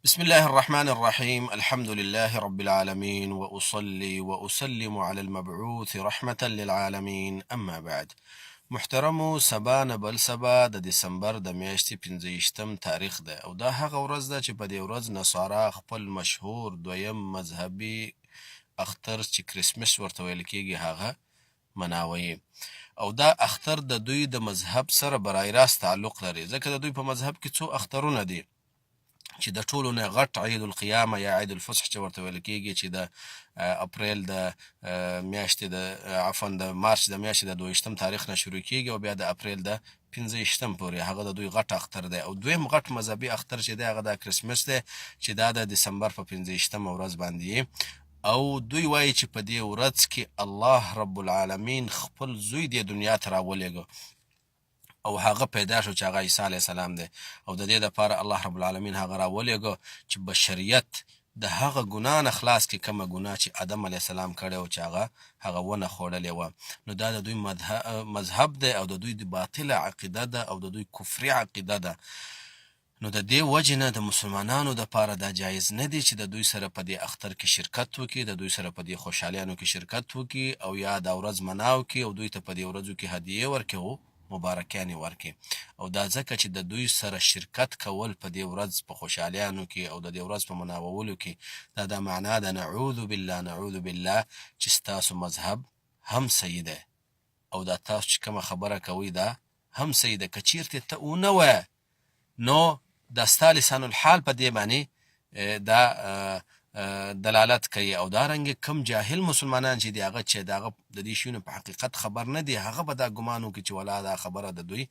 بسم الله الرحمن الرحيم الحمد لله رب العالمين وأصلي وأسلم على المبعوث رحمة للعالمين أما بعد. محترمو، سبا نه بل سبا د دسمبر د میاشتې 15 تاریخ ده او دا هغه ورځ ده چې په دې ورځ نصارا خپل مشهور دویم مذهبي اختر چې کرسمس ورته ویل کېږي هغه مناوي. او دا اختر د دوی د مذهب سره برای راست تعلق لري، ځکه د دوی په مذهب کې څو اخترونه دي چې د ټولو نه غټ عید القیامه یا عید الفصح چې ورته ویل کېږي چې د اپریل د میاشتې د عفوا د مارچ د میاشتې د 22 تاریخ نه شروع کېږي او بیا د اپریل د 15 پورې هغه د دوی غټ اختر دی. او دویم غټ مذهبي اختر چې دی هغه د کرسمس دی چې دا د دسمبر په 15 ورځ باندې او دوی وایي چې په دې ورځ کې الله رب العالمین خپل زوی د دنیا ته راولېږه او هغه پیدا شو چې هغه عیسی علیه السلام دی او د دې دپاره الله رب العالمین هغه راولېږه چې بشریت د هغه ګناه نه خلاص کړي کومه ګناه چې آدم علیه السلام کړې وه چې هغه ونه خوړلې وه. نو دا د دوی مذهب دی او د دوی د باطله عقیده ده او د دوی کفري عقیده ده. نو د دې وجې نه د مسلمانانو دپاره دا جایز نه دی چې د دوی سره په دې اختر کې شرکت وکړي، د دوی سره په دې خوشحالیانو کې شرکت وکړي او یا دا ورځ مناو کړي او دوی ته په دې ورځو کې هدیې ورکړي مبارکیانې ورکړي. او دا ځکه چې د دوی سره شرکت کول په دې ورځ په خوشحالیانو کې او د دې ورځ په مناوولو کې دا معنا ده نعوذ بالله نعوذ بالله چې ستاسو مذهب هم صحیح دی او دا تاسو چې کومه خبره کوئ دا هم صحیح ده. که چیرته ته ونه وایه نو دا ستا لسان الحال په دې باندې دا دلالت کوي او دارنګه کم جاهل مسلمانان چې دی هغه چې دغه د دې شیونو په حقیقت خبر نه دی هغه به دا ګمان وکړي چې ولا دا خبره د دوی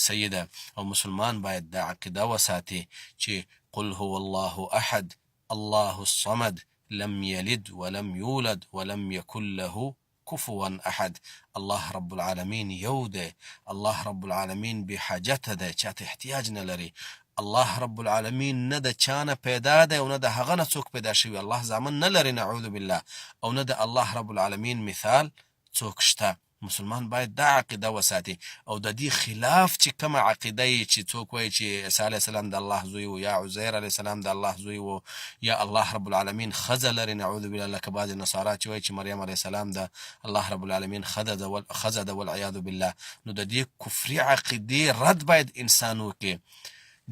صحیح ده. او مسلمان باید دا عقیده وساتي چې قل هو الله احد الله الصمد لم یلد ولم یولد ولم یکن له كفوا احد. الله رب العالمین یو دی، الله رب العالمین بې حاجته دی، چاته احتیاج نه لري. الله رب العالمین نه د چانه پیدا دی او نه د هغه نه څوک پیدا شوي، الله زامن نه لري نعوذ بالله، او نه د الله رب العالمین مثال څوک شته. مسلمان باید دا عقیده وساتي او د دې خلاف چې کومه عقیده یې چې څوک وایي چې عیسی علیه السلام د الله زوی و یا عزیر علیه السلام د الله زوی و یا الله رب العالمین ښځه لري نعوذ بالله، لکه بعضې نصارا چې وایي چې مریم علیه السلام د الله رب العالمین ښځه ده والعیاذ بالله. نو د دې کفري عقیدې رد باید انسان وکړي،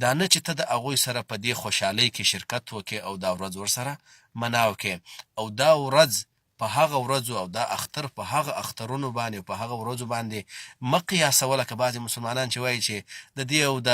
دا نه چې ته د هغوی سره په دې خوشحالۍ کې شرکت وکړې او دا ورځ ورسره مناو کړې او دا ورځ په هغه ورځو او دا اختر په هغه اخترونو باندې په هغه ورځو باندې مه قیاسوه لکه بعضې مسلمانان چې وایي چې د دې او د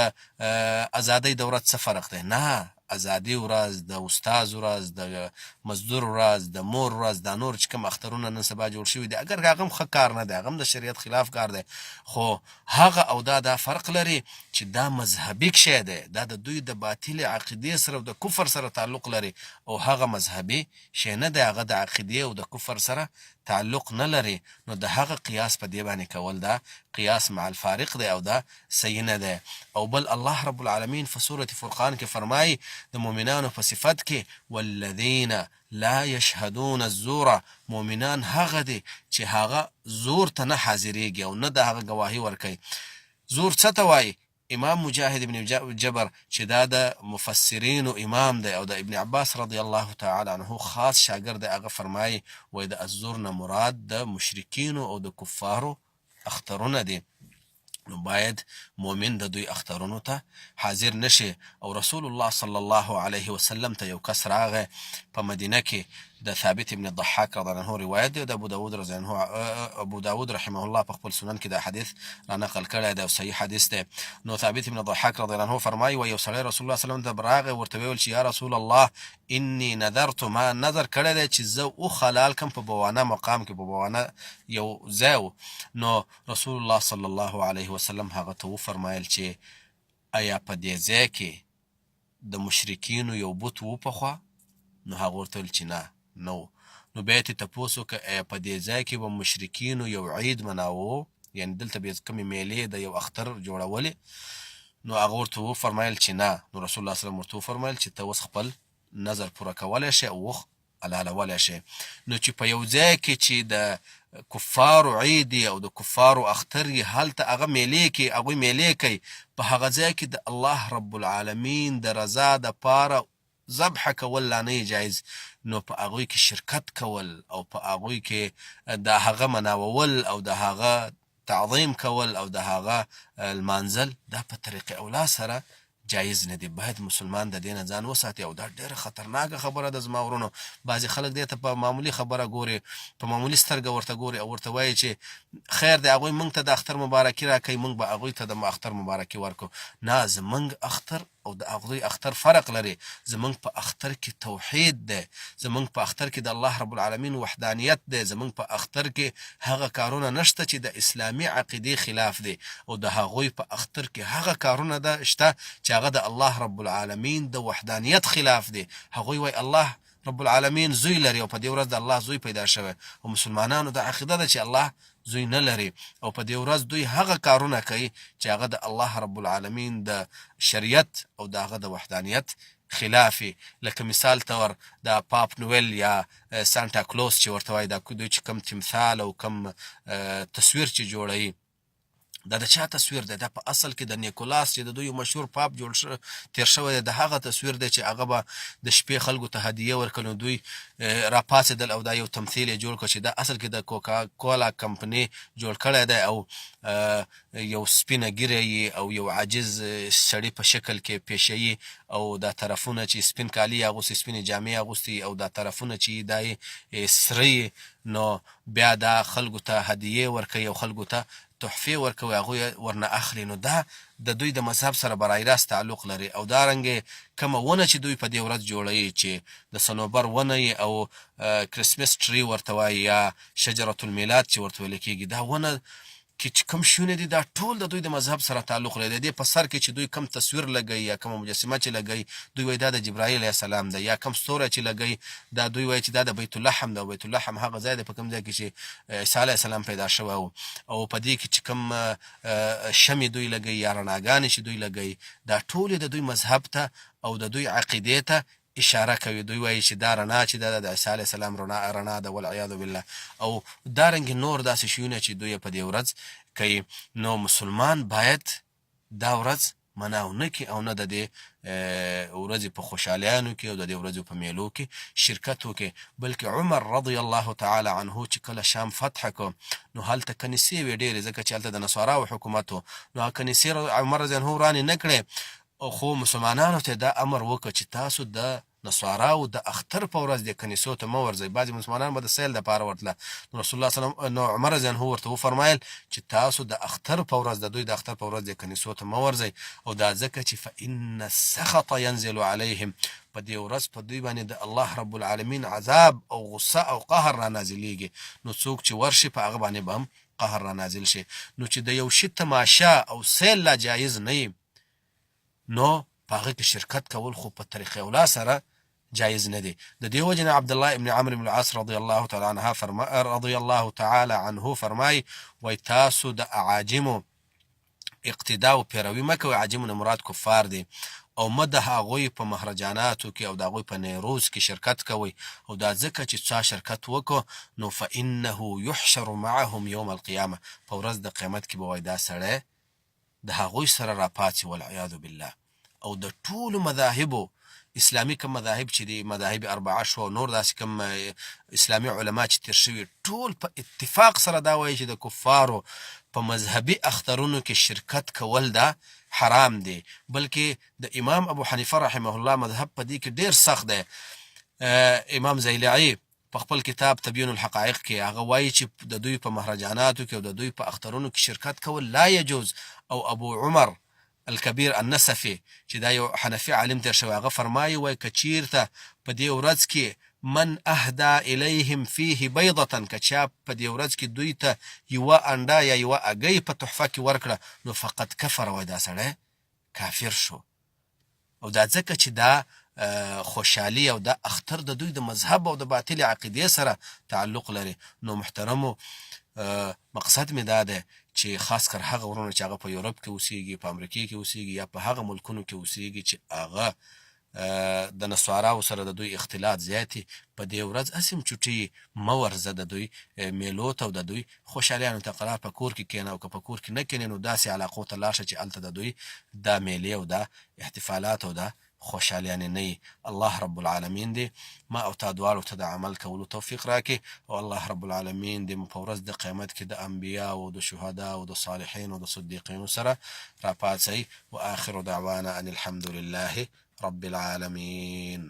ازادۍ د ورځ څه فرق دی. نه، ازادي ورځ، د استاد ورځ، د مزدور ورځ، د مور ورځ، دا نور چې کوم اخترونه نن سبا جوړ شوي دي اگر هغه هم ښه کار نه دی، هغه هم د شریعت خلاف کار دی، خو هغه او دا فرق لري چې دا مذهبي شی دی، دا د دوی د باطلې عقیدې سره او د کفر سره تعلق لري او هغه مذهبي شی نه دی، هغه د عقیدې او د کفر سره تعلق نه لري. نو د هغه قیاس په دې باندې کول دا قیاس مع الفارق دی او دا صحیح نه دی. او بل الله رب العالمین په سورة فرقان کې فرمایي د مؤمنانو په صفت کې والذین لا یشهدون الزور، مؤمنان هغه دي چې هغه زور ته نه حاضریږي او نه د هغه ګواهي ورکوي. زور څه ته وایي؟ امام مجاهد ابن جبر چې دا د مفسرینو امام دی او د ابن عباس رضی الله تعالی عنه خاص شاګرد دی، هغه فرمایي وایي د الزور نه مراد د مشرکینو او د کفارو اخترونه دي. نو باید مؤمن د دوی اخترونو ته حاضر نشي. او رسول الله صلی الله علیه وسلم ته یو کس راغی په مدینه کې، د ثابت ابن الضحاک رضی الله عنه روایت دی، د ابو داود رضی الله عنه ابو داود رحمه الله په خپل سنن کې دا حدیث را نقل کړی دی او صحیح حدیث دی. نو ثابت ابن الضحاک رضی الله عنه فرمایي و یو سړی رسول الله صلی الله علیه وسلم ته راغی، ورته ویل چې یا رسول الله انی نذرت، ما نظر کړی دی چې زه وحلال کم په بوانه مقام کې، په بوانه یو ځای. نو رسول الله صلی الله علیه وسلم هغه ته وفرمایل چې آیا په دې ځای کې د مشرکینو یو بت وپخوا؟ نو هغه ورته ویل چې نه نو. نو بیا یې تپوس وکړه آیا په دې ځای کې به مشرکینو یو عید مناوه، یعنې دلته به کومې میلې د یو اختر جوړولې؟ نو هغه ورته وفرمایل چې نه. نو رسول الله صلی الله علیه وسلم ورته وفرمایل چې ته اوس خپل نظر پوره کولی شې او وخت حلالولی شې. نو چې په یو ځای کې چې د کفارو عید او د کفارو اختر یې هلته هغه میلې کې هغوی میلې کوي، په هغه ځای کې د الله رب العالمین د رضا دپاره ذبح کول لا نه جایز، نو په هغوی کې شرکت کول او په هغوی کې د هغه مناوول او د هغه تعظیم کول او د هغه لمانځل دا په طریق اولا سره جایز نه دی. باید مسلمان د دې نه ځان وساتي او دا ډېره خطرناکه خبره ده زما ورونو. بعضې خلک دې ته په معمولي خبره ګوري، په معمولي سترګه ورته ګوري او ورته وایي چې خیر دی هغوی موږ ته د اختر مبارکي راکوي، موږ به هغوی ته د اختر مبارکي ورکړو. نه، زموږ اختر او د هغوی اختر فرق لري. زموږ په اختر کې توحید دی، زموږ په اختر کې د الله رب العالمین وحدانیت دی، زموږ په اختر کې هغه کارونه نشته چې د اسلامي عقیدې خلاف دی، او د هغوی په اختر کې هغه کارونه ده شته چې هغه د الله رب العالمین د وحدانیت خلاف دی. هغوی وایي الله رب العالمین زوی لري او په دې ورځ د الله زوی پیدا شوی، او مسلمانانو د عقیده ده چې الله زوی نه لري، او په دې ورځ دوی هغه کارونه کوي چې هغه د الله رب العالمین د شریعت او د هغه د وحدانیت خلافي. لکه مثال طور د پاپ نویل یا سانتا کلوس چې ورته وایي، دا دوی چې کم تمثال او کم تصویر چې جوړوي دا د چا تصویر دی؟ دا په اصل کې د نیکولاس چې د دوی مشهور پاپ جوړ تیر شوی دی، د هغه تصویر دی چې هغه به د شپې خلکو ته هدیه ورکړي. نو دوی راپاڅېدل او دا یو تمثیل یې جوړ کړ چې دا اصل کې د کوکا کولا کمپنۍ جوړ کړی دی، او یو سپینه ږیره یې او یو عاجز سړي په شکل کې پیشه او دا طرفونه چې سپین کالي اغوستي، سپینې جامې اغوستي، او دا طرفونه چې دا یې سره، نو بیا دا خلکو ته هدیې ورکوي او خلکو ته تحفې ورکوي، هغوی ورنه اخلي. نو دا د دوی د مذهب سره برای راست تعلق لري. او دارنګې کومه ونه چې دوی په دې ورځ جوړوي چې د صنوبر ونه او کرسمس ټري ورته وایي یا شجرة المیلاد چې ورته ویل کېږي، دا ونه کې چې کوم شیونه دي دا ټول د دوی د مذهب سره تعلق لري. د دې په سر کې چې دوی کم تصویر لګوي یا کومه مجسمه چې لګوي، دوی وایي دا د جبرائیل علیه السلام ده، یا کم ستوری چې لګوي دا دوی وایي چې دا د بیت اللحم ده. بیت اللحم هغه ځای دی په کوم ځای کې چې عیسی علیه السلام پیدا شوی و. او په دې کې چې کوم شمې دوی لګوي یا رڼاګانې چې دوی لګوي، دا ټولې د دوی مذهب ته او د دوی عقیدې ته اشاره کوي. دوی وایي چې دا رڼا چې دا د عیسی علیه السلام رڼا ده والعیاذ بالله. او دارنګې نور داسې شیونه چې دوی په دې ورځ کوي. نو مسلمان باید دا ورځ مناو نه کړي او نه د دې ورځې په خوشحالیانو کې او د دې ورځو په میلو کې شرکت وکړي. بلکې عمر رضی الله تعالی عنه چې کله شام فتح کړ، نو هلته کنیسې وې ډېرې، ځکه چې هلته د نصاراو حکومت و. نو هغه کنیسې عمر رضی الله ورانې نه کړې، خو مسلمانانو ته دا امر وکړ چې تاسو د نصاراو د اختر په ورځ د کنیسو ته مه ورځئ. بعضې مسلمانان به د سیل دپاره ورتله. نو رسول الله صلی الله علیه وسلم، نو عمر رضی الله ورته وفرمایل چې تاسو د اختر په ورځ د دوی د اختر په ورځ د کنیسو ته مه ورځئ، او دا ځکه چې فإن السخط ينزل عليهم، په دې ورځ په دوی باندې د الله رب العالمین عذاب او غصه او قهر را نازلیږي. نو څوک چې ورشي په هغه باندې به هم قهر را نازل شي. نو چې د یو شي تماشا او سیل لا جایز نه وي، نو په هغه کې شرکت کول خو په طریقې اولا سره جایز نه دی. د دې وجه نه عبدالله ابن عمرو بن العاص رضی الله تعالی عنه فرمایي، وایي تاسو د اعاجمو اقتدا او پیروي مه کوئ. عاجمو نه مراد کفار دي، او مه د هغوی په مهرجاناتو کې او د هغوی په نیروز کې شرکت کوئ. او دا ځکه چې چا شرکت وکړو، نو فإنه يحشر معهم یوم القیامه، په ورځ د قیامت کې به وایي دا سړی د هغوی سره راپاڅي والعیاذ بالله. او د ټولو مذاهبو اسلامي کوم مذاهب چې دي، مذاهب اربعه شو، نور داسې کوم اسلامي علما چې تیر شوي، ټول په اتفاق سره دا وایي چې د کفارو په مذهبي اخترونو کې شرکت کول دا حرام دی. بلکې د امام ابو حنیفه رحمه الله مذهب په دې کې ډیر سخت دی. امام زیلعی په خپل کتاب تبیین الحقایق کې هغه وایي چې د دوی په مهرجاناتو کې او د دوی په اخترونو کې شرکت کول لا یجوز. او ابو عمر الکبیر النصفی چې دا یو حنفي عالم تیر شوی، هغه فرمایي وایي که چیرته په دې ورځ کې من اهدا الیهم فیه بیضة، که چا په دې ورځ کې دوی ته یوه انډه یا یوه اګۍ په تحفه کې ورکړه، نو فقط کفر، وایي دا سړی کافر شو. او دا ځکه چې دا خوشحالي او دا اختر د دوی د مذهب او د باطل عقیدې سره تعلق لري. نو محترمو، مقصد مې دا دی چې خاص کر هغه ورونه چې هغه په یورپ کې اوسېږي، په امریکې کې اوسېږي، یا په هغه ملکونو کې اوسېږي چې هغه د نصاراو سره د دوی اختلاط زیاتي، په دې ورځ هسې هم چوټي مه ورځه د دوی میلو ته او د دوی خوشحالیانو ته. قرار په کور کې کښېنه، او که په کور کې نه کښېنې نو داسې علاقو ته لاړ شه چې هلته د دوی دا میلې او دا احتفالات او دا خوشحالیانې نه یي. الله رب العالمین دې ما او تا دواړو ته د عمل کولو توفیق راکړي، او الله رب العالمین دې په ورځ د قیامت کې د انبیاء او د شهدا او د صالحین او د صدیقینو سره راپاڅوي. واخر دعوانا ان الحمد لله رب العالمین.